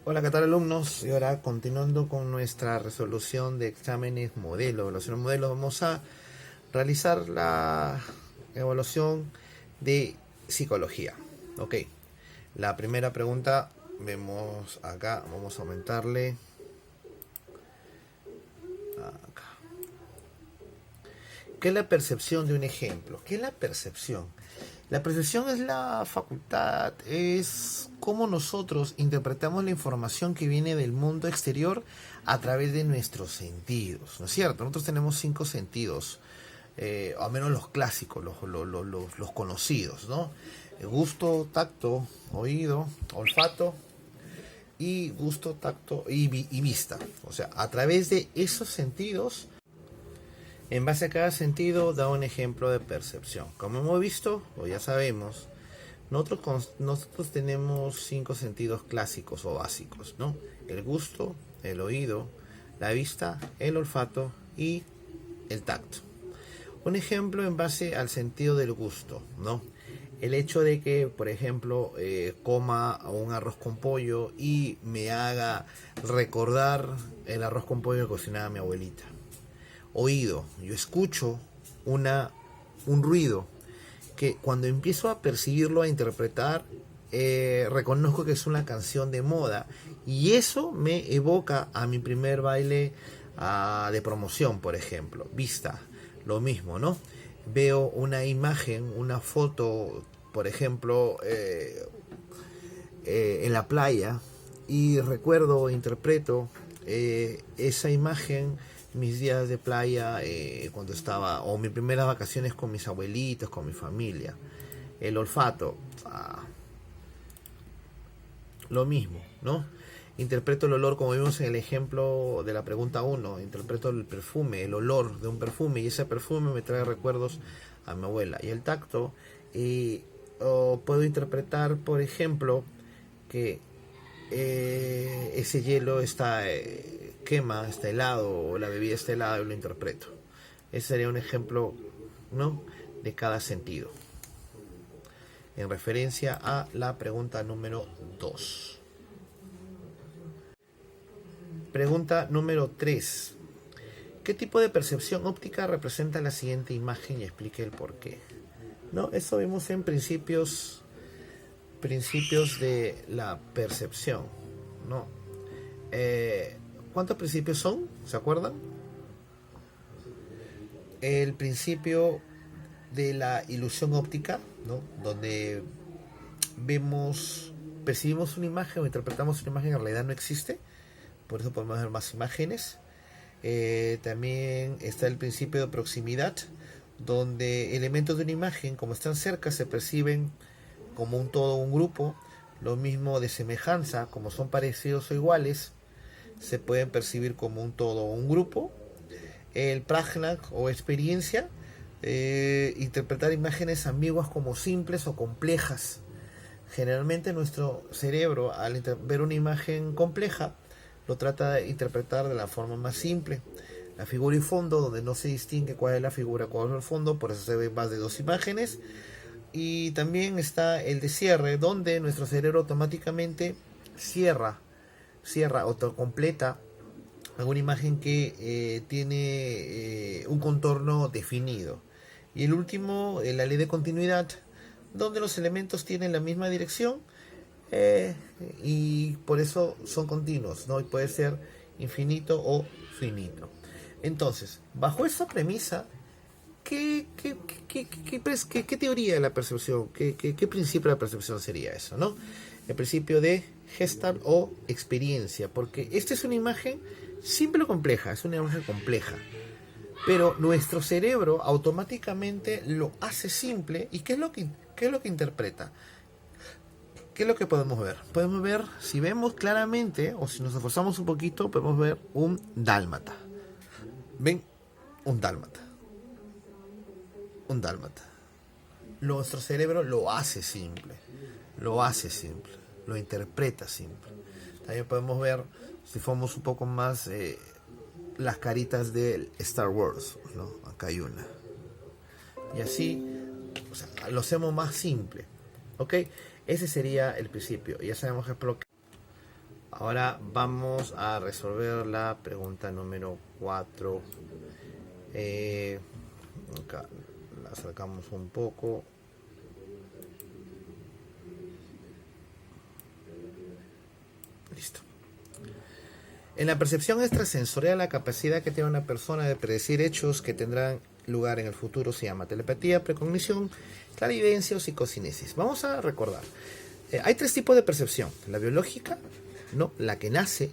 Hola, ¿qué tal alumnos? Y ahora continuando con nuestra resolución de exámenes modelo, evaluación modelo, vamos a realizar la evaluación de psicología. Ok, la primera pregunta, vemos acá, vamos a aumentarle. Acá. ¿Qué es la percepción de un ejemplo? ¿Qué es la percepción? La percepción es la facultad, es cómo nosotros interpretamos la información que viene del mundo exterior a través de nuestros sentidos, ¿no es cierto? Nosotros tenemos 5 sentidos, al menos los clásicos, los conocidos, ¿no? El gusto, tacto, oído, olfato y gusto, tacto y vista. O sea, a través de esos sentidos, en base a cada sentido, da un ejemplo de percepción. Como hemos visto, o ya sabemos, nosotros tenemos 5 sentidos clásicos o básicos, ¿no? El gusto, el oído, la vista, el olfato y el tacto. Un ejemplo en base al sentido del gusto, ¿no? El hecho de que, por ejemplo, coma un arroz con pollo y me haga recordar el arroz con pollo que cocinaba mi abuelita. Oído, yo escucho un ruido que cuando empiezo a percibirlo, a interpretar, reconozco que es una canción de moda y eso me evoca a mi primer baile de promoción, por ejemplo. Vista, lo mismo, ¿no? Veo una imagen, una foto, por ejemplo, en la playa y recuerdo, interpreto esa imagen, mis días de playa cuando estaba, o mis primeras vacaciones con mis abuelitos, con mi familia. El olfato, lo mismo, ¿no? Interpreto el olor, como vimos en el ejemplo de la pregunta 1, interpreto el perfume, el olor de un perfume, y ese perfume me trae recuerdos a mi abuela. Y el tacto, puedo interpretar, por ejemplo, que ese hielo está quema, está helado, o la bebida está helada, y lo interpreto. Ese sería un ejemplo, ¿no?, de cada sentido, en referencia a la pregunta número 2. Pregunta número 3. ¿Qué tipo de percepción óptica representa la siguiente imagen y explique el por qué? ¿No? Eso vimos en principios de la percepción, ¿no? ¿Cuántos principios son? ¿Se acuerdan? El principio de la ilusión óptica, ¿no?, donde percibimos una imagen o interpretamos una imagen que en realidad no existe, por eso podemos ver más imágenes. También está el principio de proximidad, donde elementos de una imagen, como están cerca, se perciben como un todo, un grupo. Lo mismo de semejanza, como son parecidos o iguales, se pueden percibir como un todo o un grupo. El prajna o experiencia, interpretar imágenes ambiguas como simples o complejas. Generalmente nuestro cerebro, al ver una imagen compleja, lo trata de interpretar de la forma más simple. La figura y fondo, donde no se distingue cuál es la figura, cuál es el fondo, por eso se ven más de 2 imágenes. Y también está el de cierre, donde nuestro cerebro automáticamente cierra o completa alguna imagen que tiene un contorno definido. Y el último, la ley de continuidad, donde los elementos tienen la misma dirección eh, y por eso son continuos, ¿no? Y puede ser infinito o finito. Entonces, bajo esa premisa, ¿qué teoría de la percepción, qué principio de la percepción sería eso, ¿no? El principio de Gestalt o experiencia, porque esta es una imagen simple o compleja, es una imagen compleja, pero nuestro cerebro automáticamente lo hace simple. ¿Y qué es lo que interpreta? ¿Qué es lo que podemos ver? Podemos ver, si vemos claramente o si nos esforzamos un poquito, podemos ver un dálmata. ¿Ven? Un dálmata. Un dálmata. Nuestro cerebro lo hace simple. Lo interpreta simple. También podemos ver, si fuéramos un poco más, las caritas de Star Wars, ¿no? Acá hay una. Y así, o sea, lo hacemos más simple. ¿Ok? Ese sería el principio. Ya sabemos que Ahora vamos a resolver la pregunta número 4. Acá la acercamos un poco. Listo. En la percepción extrasensorial, la capacidad que tiene una persona de predecir hechos que tendrán lugar en el futuro se llama telepatía, precognición, clarividencia o psicocinesis. Vamos a recordar. Hay 3 tipos de percepción: la biológica, ¿no? La que nace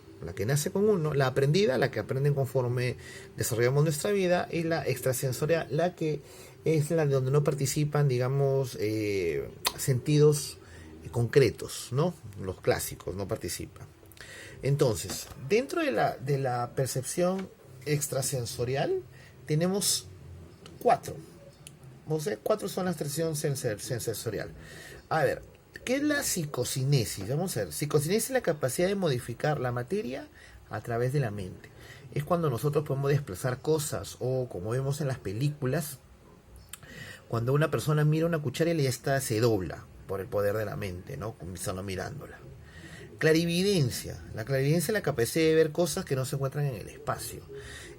con uno; la aprendida, la que aprenden conforme desarrollamos nuestra vida; y la extrasensorial, la que es la de donde no participan, digamos, sentidos concretos, ¿no? Los clásicos no participan. Entonces, dentro de la percepción extrasensorial tenemos 4. O sea, 4 son las percepción sensorial. A ver, ¿qué es la psicocinesis? Vamos a ver. Psicocinesis es la capacidad de modificar la materia a través de la mente. Es cuando nosotros podemos desplazar cosas, o como vemos en las películas, cuando una persona mira una cuchara y esta se dobla por el poder de la mente, ¿no? Solo mirándola. Clarividencia. La clarividencia es la capacidad de ver cosas que no se encuentran en el espacio.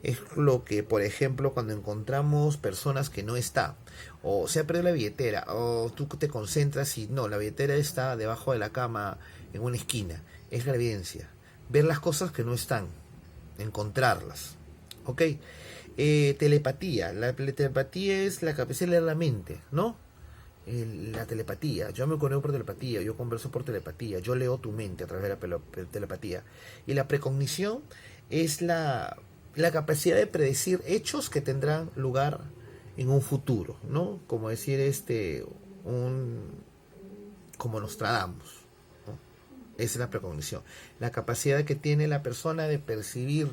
Es lo que, por ejemplo, cuando encontramos personas que no está, o se ha perdido la billetera, o tú te concentras y no, la billetera está debajo de la cama en una esquina. Es clarividencia. Ver las cosas que no están, encontrarlas. ¿Ok? Telepatía. La telepatía es la capacidad de leer la mente, ¿no? La telepatía, yo me conecto por telepatía, yo converso por telepatía, yo leo tu mente a través de la telepatía. Y la precognición es la capacidad de predecir hechos que tendrán lugar en un futuro, ¿no? Como decir, como Nostradamus, ¿no? Esa es la precognición, la capacidad que tiene la persona de percibir,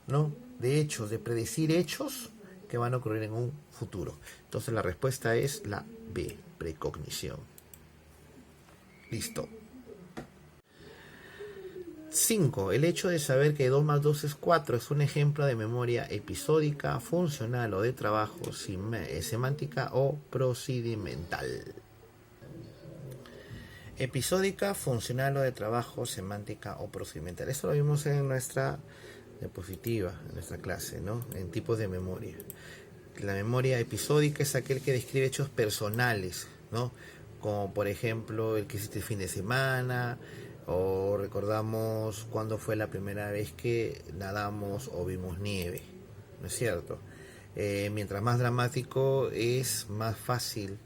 ¿no? De hechos, de predecir hechos que van a ocurrir en un futuro. Entonces la respuesta es la B, precognición. Listo. 5. El hecho de saber que 2 más 2 es 4 es un ejemplo de memoria episódica, funcional o de trabajo, semántica o procedimental. Episódica, funcional o de trabajo, semántica o procedimental. Eso lo vimos en nuestra diapositiva, en nuestra clase, ¿no? En tipos de memoria. La memoria episódica es aquel que describe hechos personales, ¿no? Como por ejemplo el que hiciste el fin de semana, o recordamos cuándo fue la primera vez que nadamos o vimos nieve, ¿no es cierto? Mientras más dramático es, más fácil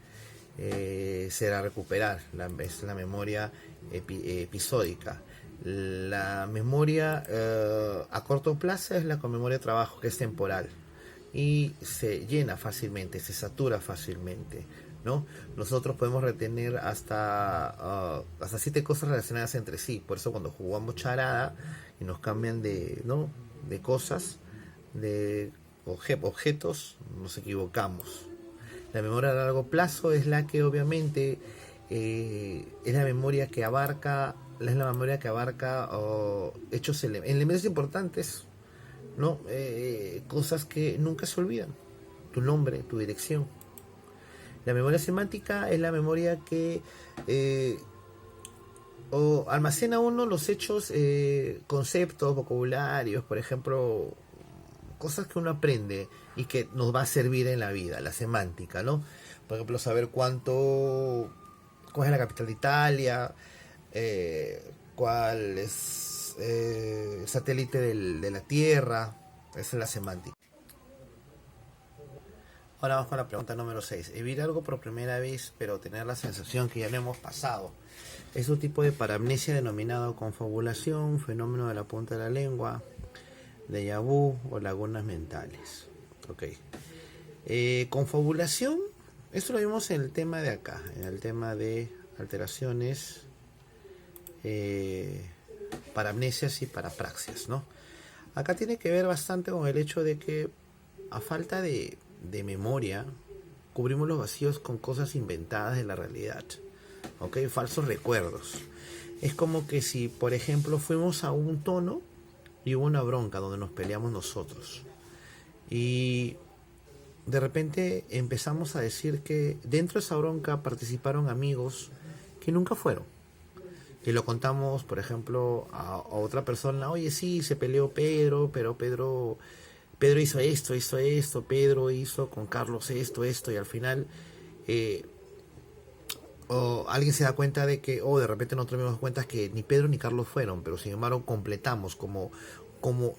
será recuperar. Es la memoria episódica. La memoria a corto plazo es la con memoria de trabajo, que es temporal y se llena fácilmente, se satura fácilmente, ¿no? Nosotros podemos retener hasta 7 cosas relacionadas entre sí. Por eso cuando jugamos charada y nos cambian ¿no? de cosas, de objetos, nos equivocamos. La memoria a largo plazo es la que obviamente es la memoria que abarca hechos, elementos importantes, ¿no? Cosas que nunca se olvidan. Tu nombre, tu dirección. La memoria semántica es la memoria que almacena uno los hechos, conceptos, vocabularios, por ejemplo, cosas que uno aprende y que nos va a servir en la vida. La semántica, ¿no? Por ejemplo, saber cuál es la capital de Italia, cuál es el satélite de la Tierra. Esa es la semántica. Ahora vamos con la pregunta número 6. Vivir algo por primera vez, pero tener la sensación que ya lo hemos pasado. Es un tipo de paramnesia denominado confabulación, fenómeno de la punta de la lengua, déjà vu o lagunas mentales. Ok. Confabulación, esto lo vimos en el tema de acá, en el tema de alteraciones, paramnesias y parapraxias, ¿no? Acá tiene que ver bastante con el hecho de que a falta de memoria cubrimos los vacíos con cosas inventadas de la realidad, ¿ok? Falsos recuerdos. Es como que si, por ejemplo, fuimos a un tono y hubo una bronca donde nos peleamos nosotros y de repente empezamos a decir que dentro de esa bronca participaron amigos que nunca fueron. y lo contamos, por ejemplo, a otra persona, oye, sí, se peleó Pedro, pero Pedro hizo esto, Pedro hizo con Carlos esto, y al final o alguien se da cuenta de que, o de repente nosotros nos damos cuenta que ni Pedro ni Carlos fueron, pero sin embargo completamos, como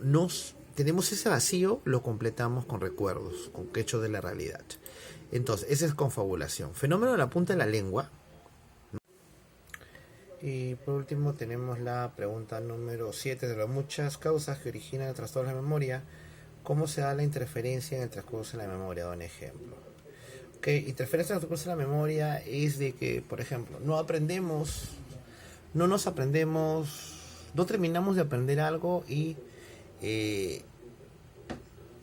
nos tenemos ese vacío, lo completamos con recuerdos, con hechos de la realidad. Entonces, esa es confabulación. Fenómeno de la punta de la lengua. Y por último tenemos la pregunta número 7 de las muchas causas que originan el trastorno de la memoria. ¿Cómo se da la interferencia en el transcurso de la memoria? Un ejemplo. Okay, interferencia en el transcurso de la memoria es de que, por ejemplo, no terminamos de aprender algo y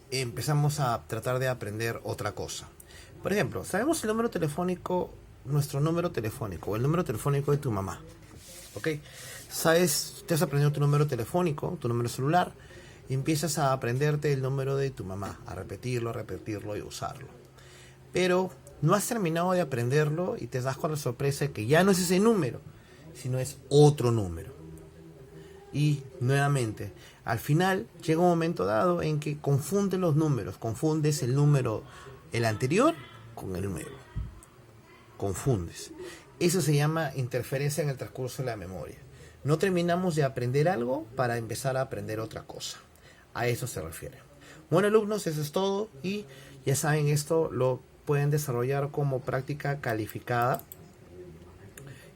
empezamos a tratar de aprender otra cosa. Por ejemplo, sabemos el número telefónico, nuestro número telefónico, o el número telefónico de tu mamá. ¿Ok? Sabes, te has aprendido tu número telefónico, tu número celular, y empiezas a aprenderte el número de tu mamá, a repetirlo y usarlo. Pero no has terminado de aprenderlo y te das con la sorpresa de que ya no es ese número, sino es otro número. Y nuevamente, al final llega un momento dado en que confundes los números, confundes el número, el anterior con el nuevo. Confundes. Eso se llama interferencia en el transcurso de la memoria. No terminamos de aprender algo para empezar a aprender otra cosa. A eso se refiere. Bueno, alumnos, eso es todo. Y ya saben, esto lo pueden desarrollar como práctica calificada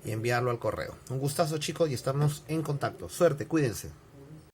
y enviarlo al correo. Un gustazo, chicos, y estamos en contacto. Suerte, cuídense.